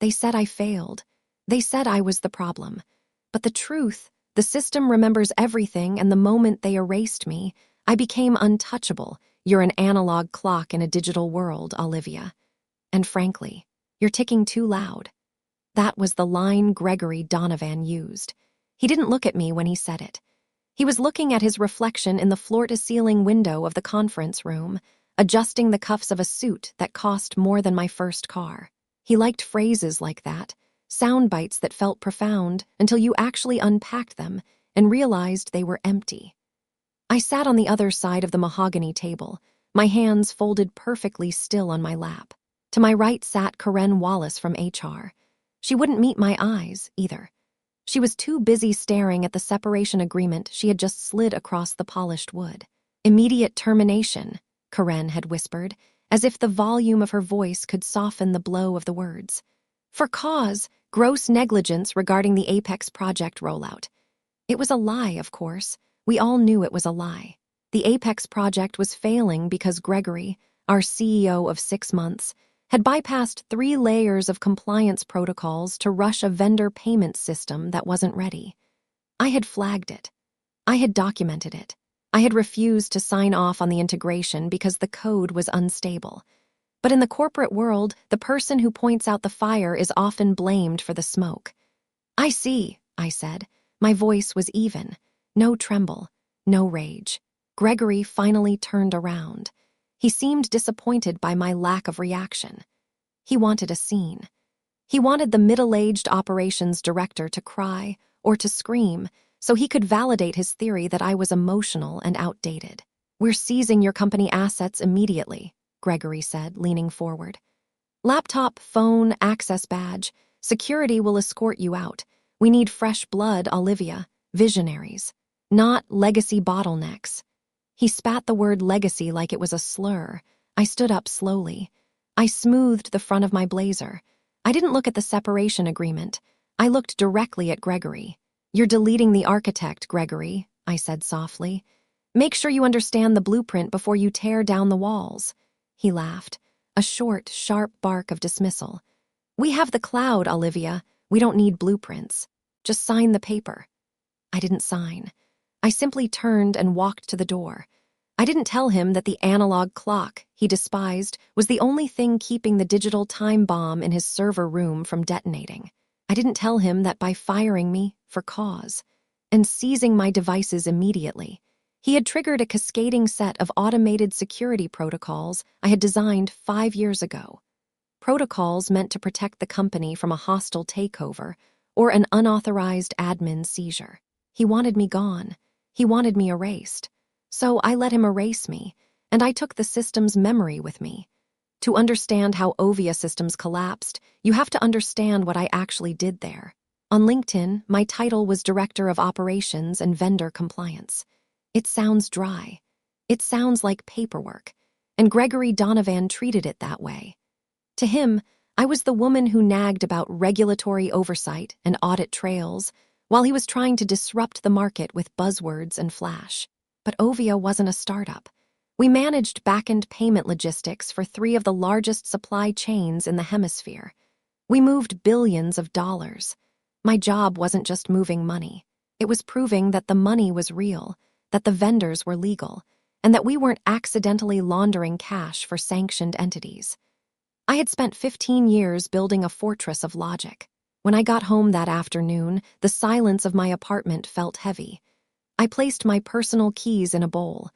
They said I failed. They said I was the problem. But the truth, the system remembers everything, and the moment they erased me, I became untouchable. You're an analog clock in a digital world, Olivia. And frankly, you're ticking too loud. That was the line Gregory Donovan used. He didn't look at me when he said it. He was looking at his reflection in the floor-to-ceiling window of the conference room, adjusting the cuffs of a suit that cost more than my first car. He liked phrases like that, sound bites that felt profound until you actually unpacked them and realized they were empty. I sat on the other side of the mahogany table, my hands folded perfectly still on my lap. To my right sat Karen Wallace from HR. She wouldn't meet my eyes, either. She was too busy staring at the separation agreement she had just slid across the polished wood. Immediate termination, Karen had whispered, as if the volume of her voice could soften the blow of the words. For cause, gross negligence regarding the Apex project rollout. It was a lie, of course. We all knew it was a lie. The Apex project was failing because Gregory, our CEO of 6 months, had bypassed 3 layers of compliance protocols to rush a vendor payment system that wasn't ready. I had flagged it. I had documented it. I had refused to sign off on the integration because the code was unstable. But in the corporate world, the person who points out the fire is often blamed for the smoke. I see, I said. My voice was even. No tremble, no rage. Gregory finally turned around. He seemed disappointed by my lack of reaction. He wanted a scene. He wanted the middle-aged operations director to cry or to scream so he could validate his theory that I was emotional and outdated. We're seizing your company assets immediately, Gregory said, leaning forward. Laptop, phone, access badge. Security will escort you out. We need fresh blood, Olivia. Visionaries. Not legacy bottlenecks. He spat the word legacy like it was a slur. I stood up slowly. I smoothed the front of my blazer. I didn't look at the separation agreement. I looked directly at Gregory. You're deleting the architect, Gregory, I said softly. Make sure you understand the blueprint before you tear down the walls. He laughed, a short, sharp bark of dismissal. We have the cloud, Olivia. We don't need blueprints. Just sign the paper. I didn't sign. I simply turned and walked to the door. I didn't tell him that the analog clock he despised was the only thing keeping the digital time bomb in his server room from detonating. I didn't tell him that by firing me for cause and seizing my devices immediately, he had triggered a cascading set of automated security protocols I had designed 5 years ago. Protocols meant to protect the company from a hostile takeover or an unauthorized admin seizure. He wanted me gone. He wanted me erased. So I let him erase me, and I took the system's memory with me. To understand how Ovia systems collapsed, you have to understand what I actually did there. On LinkedIn, my title was Director of Operations and Vendor Compliance. It sounds dry. It sounds like paperwork, and Gregory Donovan treated it that way. To him, I was the woman who nagged about regulatory oversight and audit trails, while he was trying to disrupt the market with buzzwords and flash. But Ovia wasn't a startup. We managed back-end payment logistics for 3 of the largest supply chains in the hemisphere. We moved billions of dollars. My job wasn't just moving money. It was proving that the money was real, that the vendors were legal, and that we weren't accidentally laundering cash for sanctioned entities. I had spent 15 years building a fortress of logic. When I got home that afternoon, the silence of my apartment felt heavy. I placed my personal keys in a bowl.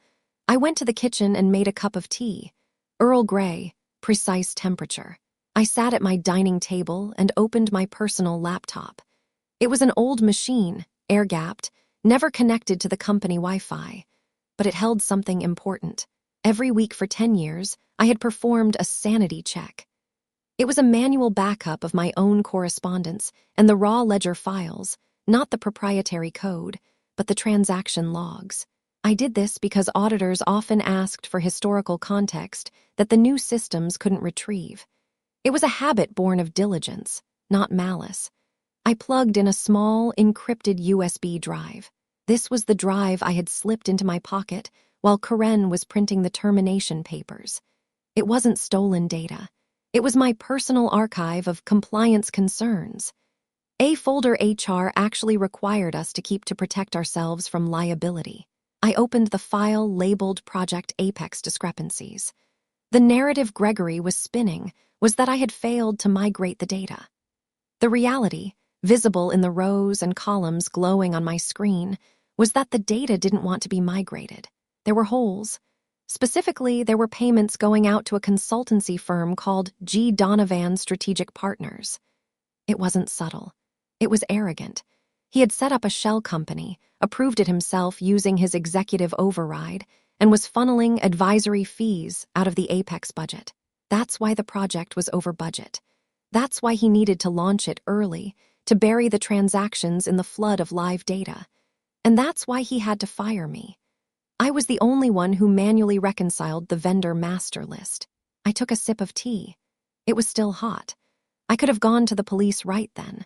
I went to the kitchen and made a cup of tea. Earl Grey, precise temperature. I sat at my dining table and opened my personal laptop. It was an old machine, air-gapped, never connected to the company Wi-Fi. But it held something important. Every week for 10 years, I had performed a sanity check. It was a manual backup of my own correspondence and the raw ledger files, not the proprietary code, but the transaction logs. I did this because auditors often asked for historical context that the new systems couldn't retrieve. It was a habit born of diligence, not malice. I plugged in a small, encrypted USB drive. This was the drive I had slipped into my pocket while Karen was printing the termination papers. It wasn't stolen data. It was my personal archive of compliance concerns. A folder HR actually required us to keep to protect ourselves from liability. I opened the file labeled Project Apex Discrepancies. The narrative Gregory was spinning was that I had failed to migrate the data. The reality, visible in the rows and columns glowing on my screen, was that the data didn't want to be migrated. There were holes. Specifically, there were payments going out to a consultancy firm called G. Donovan Strategic Partners. It wasn't subtle. It was arrogant. He had set up a shell company, approved it himself using his executive override, and was funneling advisory fees out of the Apex budget. That's why the project was over budget. That's why he needed to launch it early, to bury the transactions in the flood of live data. And that's why he had to fire me. I was the only one who manually reconciled the vendor master list. I took a sip of tea. It was still hot. I could have gone to the police right then.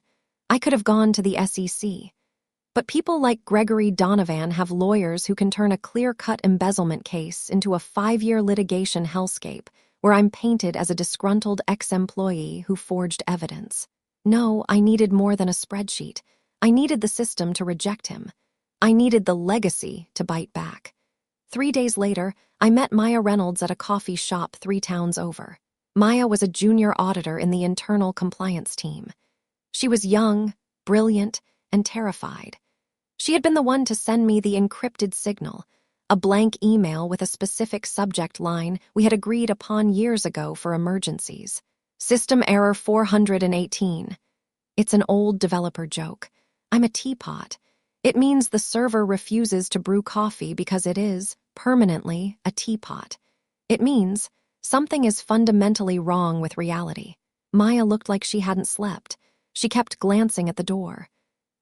I could have gone to the SEC. But people like Gregory Donovan have lawyers who can turn a clear-cut embezzlement case into a 5-year litigation hellscape where I'm painted as a disgruntled ex-employee who forged evidence. No, I needed more than a spreadsheet. I needed the system to reject him. I needed the legacy to bite back. 3 days later, I met Maya Reynolds at a coffee shop 3 towns over. Maya was a junior auditor in the internal compliance team. She was young, brilliant, and terrified. She had been the one to send me the encrypted signal, a blank email with a specific subject line we had agreed upon years ago for emergencies. System error 418. It's an old developer joke. I'm a teapot. It means the server refuses to brew coffee because it is, permanently, a teapot. It means something is fundamentally wrong with reality. Maya looked like she hadn't slept. She kept glancing at the door.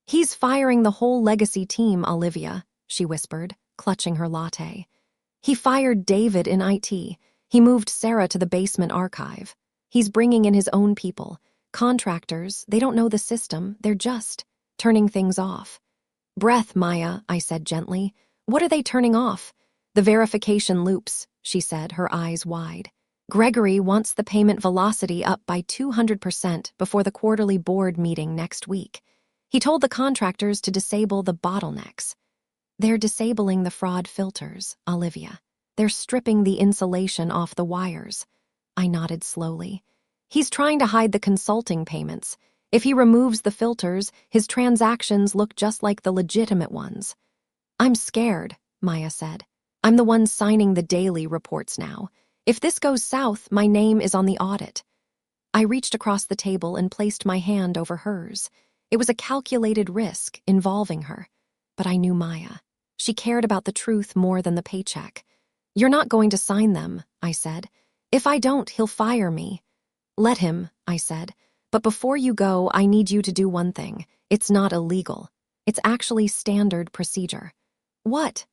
"He's firing the whole legacy team, Olivia," she whispered, clutching her latte. "He fired David in IT. He moved Sarah to the basement archive. He's bringing in his own people. Contractors, they don't know the system, they're just turning things off." "Breath, Maya," I said gently. "What are they turning off?" "The verification loops," she said, her eyes wide. "Gregory wants the payment velocity up by 200% before the quarterly board meeting next week. He told the contractors to disable the bottlenecks." "They're disabling the fraud filters, Olivia. They're stripping the insulation off the wires." I nodded slowly. "He's trying to hide the consulting payments. If he removes the filters, his transactions look just like the legitimate ones." "I'm scared," Maya said. "I'm the one signing the daily reports now. If this goes south, my name is on the audit." I reached across the table and placed my hand over hers. It was a calculated risk involving her. But I knew Maya. She cared about the truth more than the paycheck. "You're not going to sign them," I said. "If I don't, he'll fire me." "Let him," I said. "But before you go, I need you to do one thing. It's not illegal. It's actually standard procedure." "What?"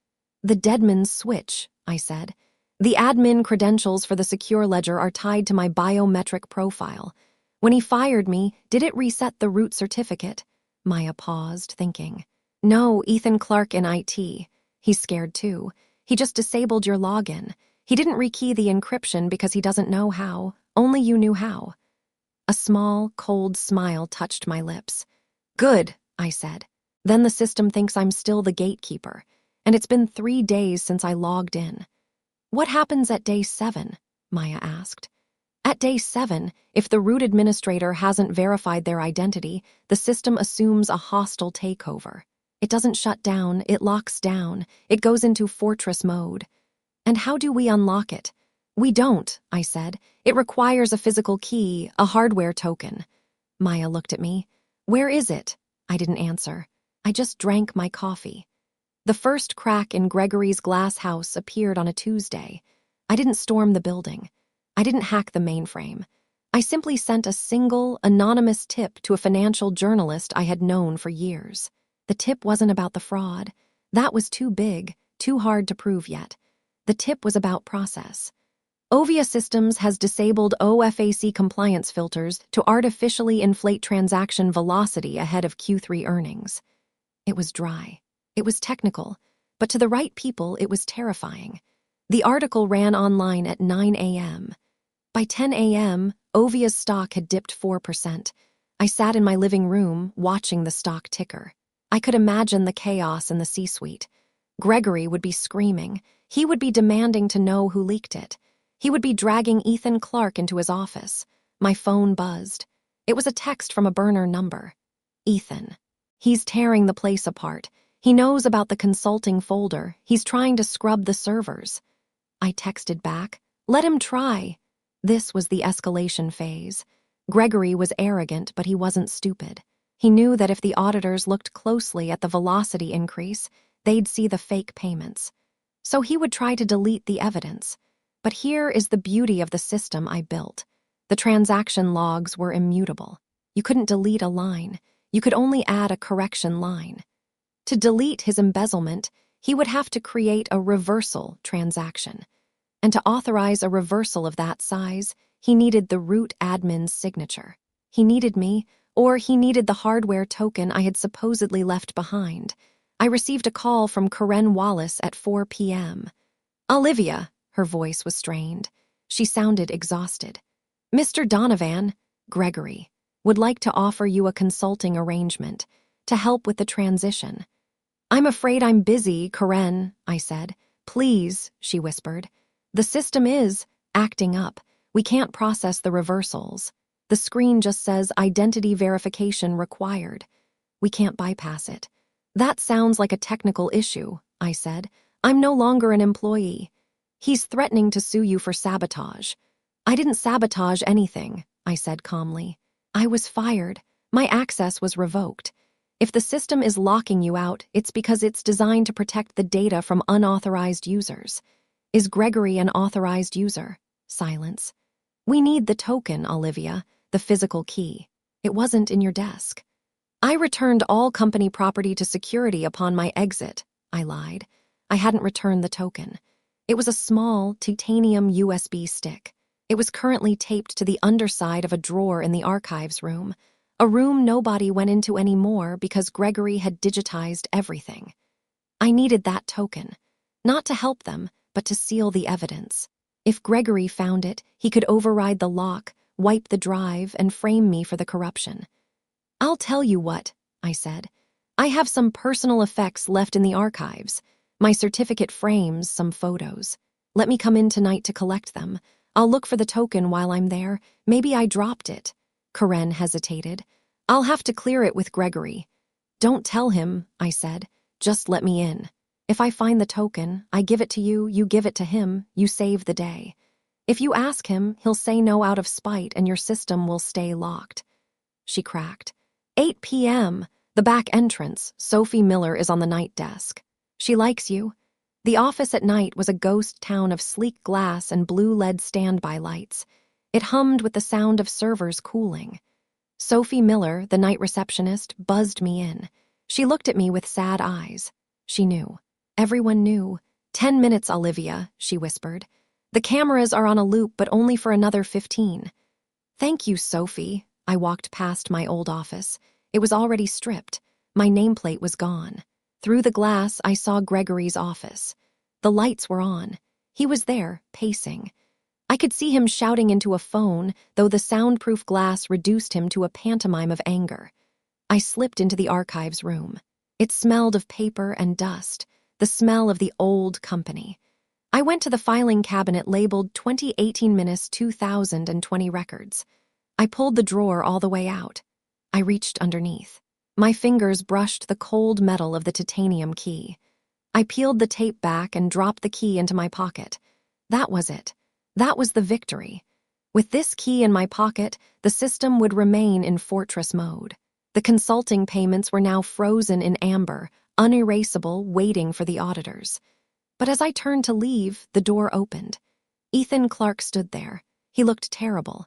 "The Deadman's switch," I said. "The admin credentials for the secure ledger are tied to my biometric profile. When he fired me, did it reset the root certificate?" Maya paused, thinking. "No, Ethan Clark in IT. He's scared too. He just disabled your login. He didn't rekey the encryption because he doesn't know how. Only you knew how." A small, cold smile touched my lips. "Good," I said. "Then the system thinks I'm still the gatekeeper. And it's been 3 days since I logged in." "What happens at day 7? Maya asked. "At day 7, if the root administrator hasn't verified their identity, the system assumes a hostile takeover. It doesn't shut down, it locks down. It goes into fortress mode." "And how do we unlock it?" "We don't," I said. "It requires a physical key, a hardware token." Maya looked at me. "Where is it?" I didn't answer. I just drank my coffee. The first crack in Gregory's glass house appeared on a Tuesday. I didn't storm the building. I didn't hack the mainframe. I simply sent a single, anonymous tip to a financial journalist I had known for years. The tip wasn't about the fraud. That was too big, too hard to prove yet. The tip was about process. Ovia Systems has disabled OFAC compliance filters to artificially inflate transaction velocity ahead of Q3 earnings. It was dry. It was technical, but to the right people it was terrifying. The article ran online at 9 a.m. By 10 a.m., Ovia's stock had dipped 4%. I sat in my living room, watching the stock ticker. I could imagine the chaos in the C-suite. Gregory would be screaming. He would be demanding to know who leaked it. He would be dragging Ethan Clark into his office. My phone buzzed. It was a text from a burner number. Ethan. He's tearing the place apart. He knows about the consulting folder. He's trying to scrub the servers. I texted back, "Let him try." This was the escalation phase. Gregory was arrogant, but he wasn't stupid. He knew that if the auditors looked closely at the velocity increase, they'd see the fake payments. So he would try to delete the evidence. But here is the beauty of the system I built. The transaction logs were immutable. You couldn't delete a line. You could only add a correction line. To delete his embezzlement, he would have to create a reversal transaction. And to authorize a reversal of that size, he needed the root admin's signature. He needed me, or he needed the hardware token I had supposedly left behind. I received a call from Karen Wallace at 4 p.m. "Olivia," her voice was strained. She sounded exhausted. "Mr. Donovan," Gregory, "would like to offer you a consulting arrangement to help with the transition." "I'm afraid I'm busy, Karen," I said. "Please," she whispered. "The system is acting up. We can't process the reversals. The screen just says identity verification required. We can't bypass it." "That sounds like a technical issue," I said. "I'm no longer an employee. He's threatening to sue you for sabotage." "I didn't sabotage anything," I said calmly. "I was fired. My access was revoked. If the system is locking you out, it's because it's designed to protect the data from unauthorized users." "Is Gregory an authorized user?" Silence. "We need the token, Olivia, the physical key. It wasn't in your desk." "I returned all company property to security upon my exit," I lied. I hadn't returned the token. It was a small titanium USB stick. It was currently taped to the underside of a drawer in the archives room, a room nobody went into anymore because Gregory had digitized everything. I needed that token, not to help them, but to seal the evidence. If Gregory found it, he could override the lock, wipe the drive, and frame me for the corruption. "I'll tell you what," I said. "I have some personal effects left in the archives. My certificate frames, some photos. Let me come in tonight to collect them. I'll look for the token while I'm there. Maybe I dropped it." Karen hesitated. "I'll have to clear it with Gregory." "Don't tell him," I said. "Just let me in. If I find the token, I give it to you, you give it to him, you save the day. If you ask him, he'll say no out of spite and your system will stay locked." She cracked. 8 p.m. The back entrance. Sophie Miller is on the night desk. "She likes you." The office at night was a ghost town of sleek glass and blue LED standby lights. It hummed with the sound of servers cooling. Sophie Miller, the night receptionist, buzzed me in. She looked at me with sad eyes. She knew. Everyone knew. 10 minutes, Olivia," she whispered. "The cameras are on a loop, but only for another 15. "Thank you, Sophie." I walked past my old office. It was already stripped. My nameplate was gone. Through the glass, I saw Gregory's office. The lights were on. He was there, pacing. I could see him shouting into a phone, though the soundproof glass reduced him to a pantomime of anger. I slipped into the archives room. It smelled of paper and dust, the smell of the old company. I went to the filing cabinet labeled 2018-2020 records. I pulled the drawer all the way out. I reached underneath. My fingers brushed the cold metal of the titanium key. I peeled the tape back and dropped the key into my pocket. That was it. That was the victory. With this key in my pocket, the system would remain in fortress mode. The consulting payments were now frozen in amber, unerasable, waiting for the auditors. But as I turned to leave, the door opened. Ethan Clark stood there. He looked terrible.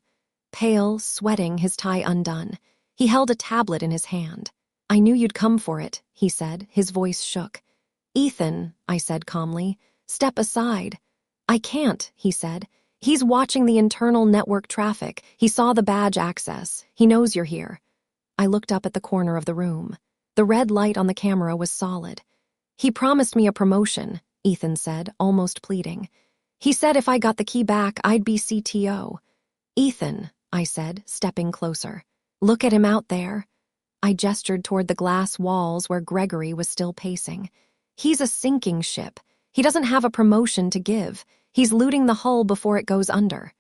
Pale, sweating, his tie undone. He held a tablet in his hand. "I knew you'd come for it," he said. His voice shook. "Ethan," I said calmly, "step aside." "I can't," he said. "He's watching the internal network traffic. He saw the badge access. He knows you're here." I looked up at the corner of the room. The red light on the camera was solid. "He promised me a promotion," Ethan said, almost pleading. "He said if I got the key back, I'd be CTO." "Ethan," I said, stepping closer. Look at him out there. I gestured toward the glass walls where Gregory was still pacing. He's a sinking ship. He doesn't have a promotion to give. He's looting the hull before it goes under.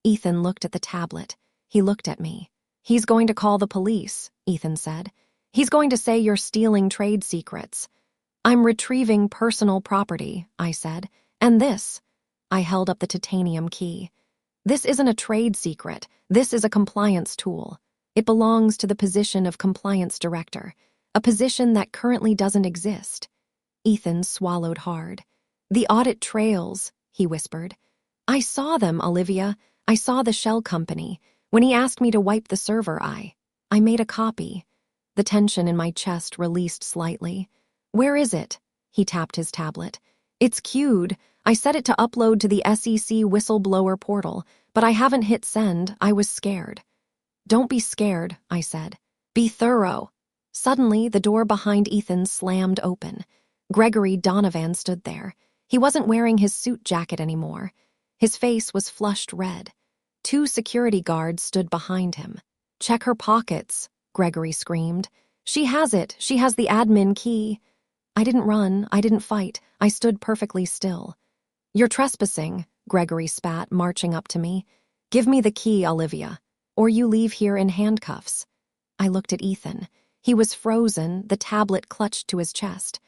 Ethan looked at the tablet. He looked at me. He's going to call the police, Ethan said. He's going to say you're stealing trade secrets. I'm retrieving personal property, I said. And this. I held up the titanium key. This isn't a trade secret. This is a compliance tool. It belongs to the position of compliance director, a position that currently doesn't exist. Ethan swallowed hard. The audit trails, he whispered. I saw them, Olivia. I saw the shell company. When he asked me to wipe the server, I made a copy. The tension in my chest released slightly. Where is it? He tapped his tablet. It's queued. I set it to upload to the SEC whistleblower portal, but I haven't hit send. I was scared. Don't be scared, I said. Be thorough. Suddenly, the door behind Ethan slammed open. Gregory Donovan stood there. He wasn't wearing his suit jacket anymore. His face was flushed red. 2 security guards stood behind him. Check her pockets, Gregory screamed. She has it. She has the admin key. I didn't run. I didn't fight. I stood perfectly still. You're trespassing, Gregory spat, marching up to me. Give me the key, Olivia, or you leave here in handcuffs. I looked at Ethan. He was frozen, the tablet clutched to his chest.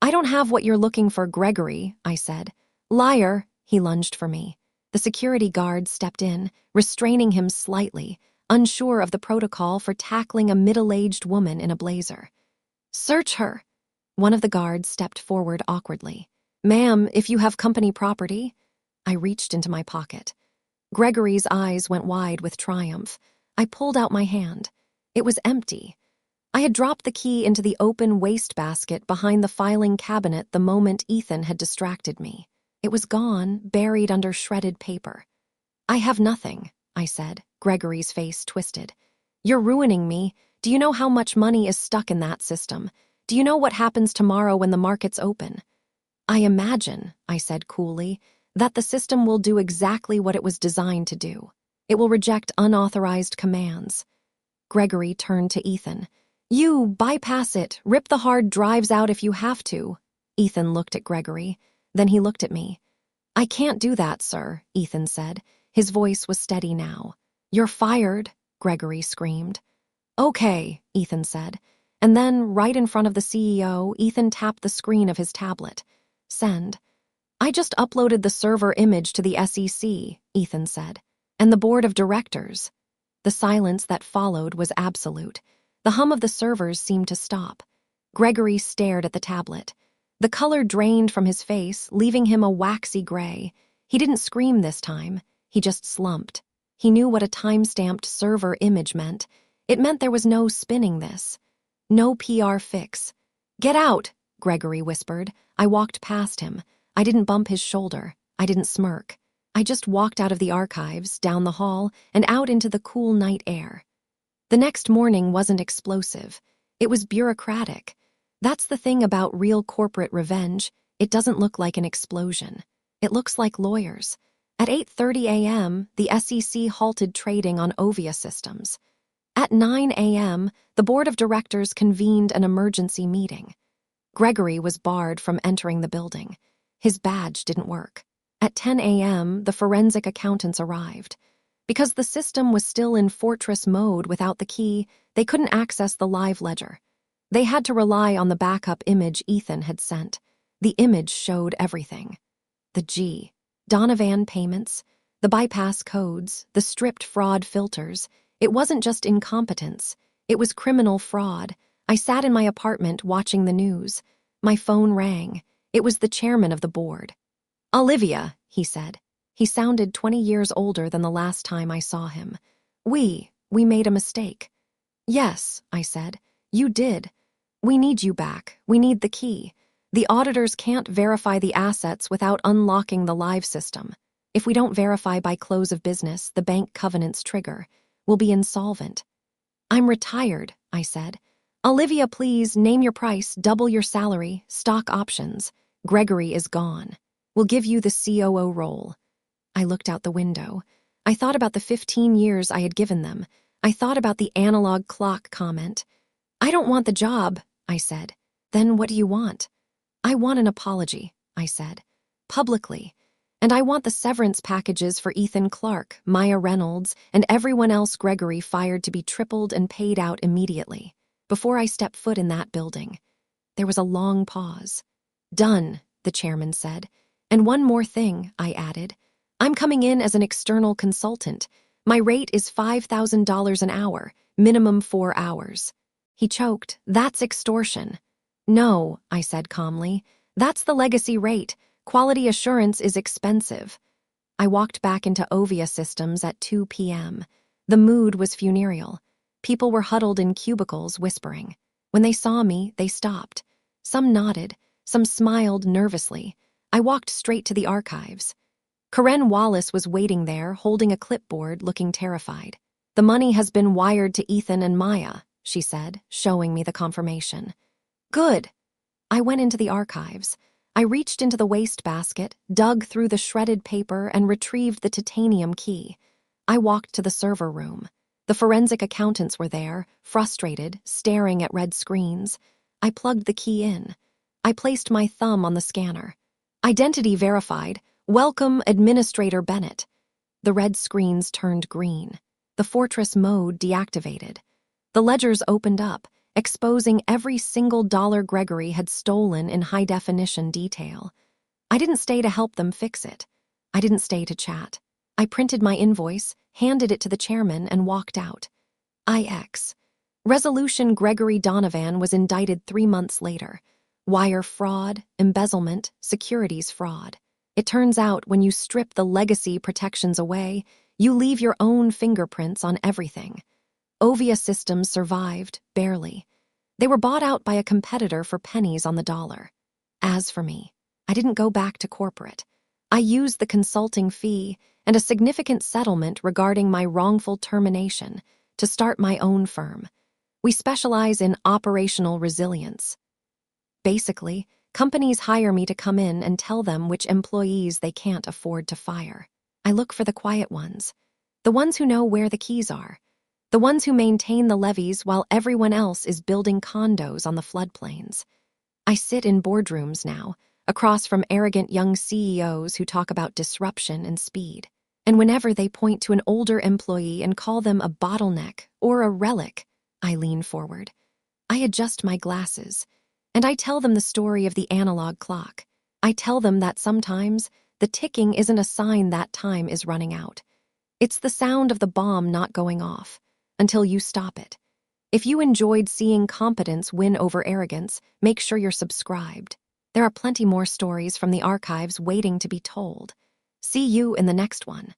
I don't have what you're looking for, Gregory, I said. Liar, he lunged for me. The security guard stepped in, restraining him slightly, unsure of the protocol for tackling a middle-aged woman in a blazer. Search her. One of the guards stepped forward awkwardly. Ma'am, if you have company property. I reached into my pocket. Gregory's eyes went wide with triumph. I pulled out my hand. It was empty. I had dropped the key into the open wastebasket behind the filing cabinet the moment Ethan had distracted me. It was gone, buried under shredded paper. I have nothing, I said. Gregory's face twisted. You're ruining me. Do you know how much money is stuck in that system? Do you know what happens tomorrow when the markets open? I imagine, I said coolly, that the system will do exactly what it was designed to do. It will reject unauthorized commands. Gregory turned to Ethan. You, bypass it. Rip the hard drives out if you have to. Ethan looked at Gregory. Then he looked at me. I can't do that, sir, Ethan said. His voice was steady now. You're fired, Gregory screamed. Okay, Ethan said. And then, right in front of the CEO, Ethan tapped the screen of his tablet. Send. I just uploaded the server image to the SEC, Ethan said. And the board of directors. The silence that followed was absolute. The hum of the servers seemed to stop. Gregory stared at the tablet. The color drained from his face, leaving him a waxy gray. He didn't scream this time. He just slumped. He knew what a time-stamped server image meant. It meant there was no spinning this. No PR fix. Get out, Gregory whispered. I walked past him. I didn't bump his shoulder. I didn't smirk. I just walked out of the archives, down the hall, and out into the cool night air. The next morning wasn't explosive. It was bureaucratic. That's the thing about real corporate revenge. It doesn't look like an explosion. It looks like lawyers. At 8:30 a.m., the SEC halted trading on Ovia Systems. At 9 a.m., the board of directors convened an emergency meeting. Gregory was barred from entering the building. His badge didn't work. At 10 a.m., the forensic accountants arrived. Because the system was still in fortress mode without the key, they couldn't access the live ledger. They had to rely on the backup image Ethan had sent. The image showed everything. The G, Donovan payments, the bypass codes, the stripped fraud filters. It wasn't just incompetence. It was criminal fraud. I sat in my apartment watching the news. My phone rang. It was the chairman of the board. Olivia, he said. He sounded 20 years older than the last time I saw him. We made a mistake. Yes, I said. You did. We need you back. We need the key. The auditors can't verify the assets without unlocking the live system. If we don't verify by close of business, the bank covenants trigger. We'll be insolvent. I'm retired, I said. Olivia, please name your price, double your salary, stock options. Gregory is gone. We'll give you the COO role. I looked out the window. I thought about the 15 years I had given them. I thought about the analog clock comment. I don't want the job, I said. Then what do you want? I want an apology, I said. Publicly. And I want the severance packages for Ethan Clark, Maya Reynolds, and everyone else Gregory fired to be tripled and paid out immediately, before I step foot in that building. There was a long pause. Done, the chairman said. And one more thing, I added. I'm coming in as an external consultant. My rate is $5,000 an hour, minimum 4 hours. He choked. That's extortion. No, I said calmly. That's the legacy rate. Quality assurance is expensive. I walked back into Ovia Systems at 2 p.m. The mood was funereal. People were huddled in cubicles, whispering. When they saw me, they stopped. Some nodded, some smiled nervously. I walked straight to the archives. Karen Wallace was waiting there, holding a clipboard, looking terrified. The money has been wired to Ethan and Maya, she said, showing me the confirmation. Good. I went into the archives. I reached into the wastebasket, dug through the shredded paper, and retrieved the titanium key. I walked to the server room. The forensic accountants were there, frustrated, staring at red screens. I plugged the key in. I placed my thumb on the scanner. Identity verified. Welcome, Administrator Bennett. The red screens turned green. The fortress mode deactivated. The ledgers opened up, exposing every single dollar Gregory had stolen in high-definition detail. I didn't stay to help them fix it. I didn't stay to chat. I printed my invoice, handed it to the chairman, and walked out. IX. Resolution Gregory Donovan was indicted 3 months later. Wire fraud, embezzlement, securities fraud. It turns out when you strip the legacy protections away, you leave your own fingerprints on everything. Ovia Systems survived, barely. They were bought out by a competitor for pennies on the dollar. As for me, I didn't go back to corporate. I used the consulting fee and a significant settlement regarding my wrongful termination to start my own firm. We specialize in operational resilience. Basically, companies hire me to come in and tell them which employees they can't afford to fire. I look for the quiet ones, the ones who know where the keys are, the ones who maintain the levees while everyone else is building condos on the floodplains. I sit in boardrooms now, across from arrogant young CEOs who talk about disruption and speed. And whenever they point to an older employee and call them a bottleneck or a relic, I lean forward. I adjust my glasses, and I tell them the story of the analog clock. I tell them that sometimes the ticking isn't a sign that time is running out. It's the sound of the bomb not going off until you stop it. If you enjoyed seeing competence win over arrogance, make sure you're subscribed. There are plenty more stories from the archives waiting to be told. See you in the next one.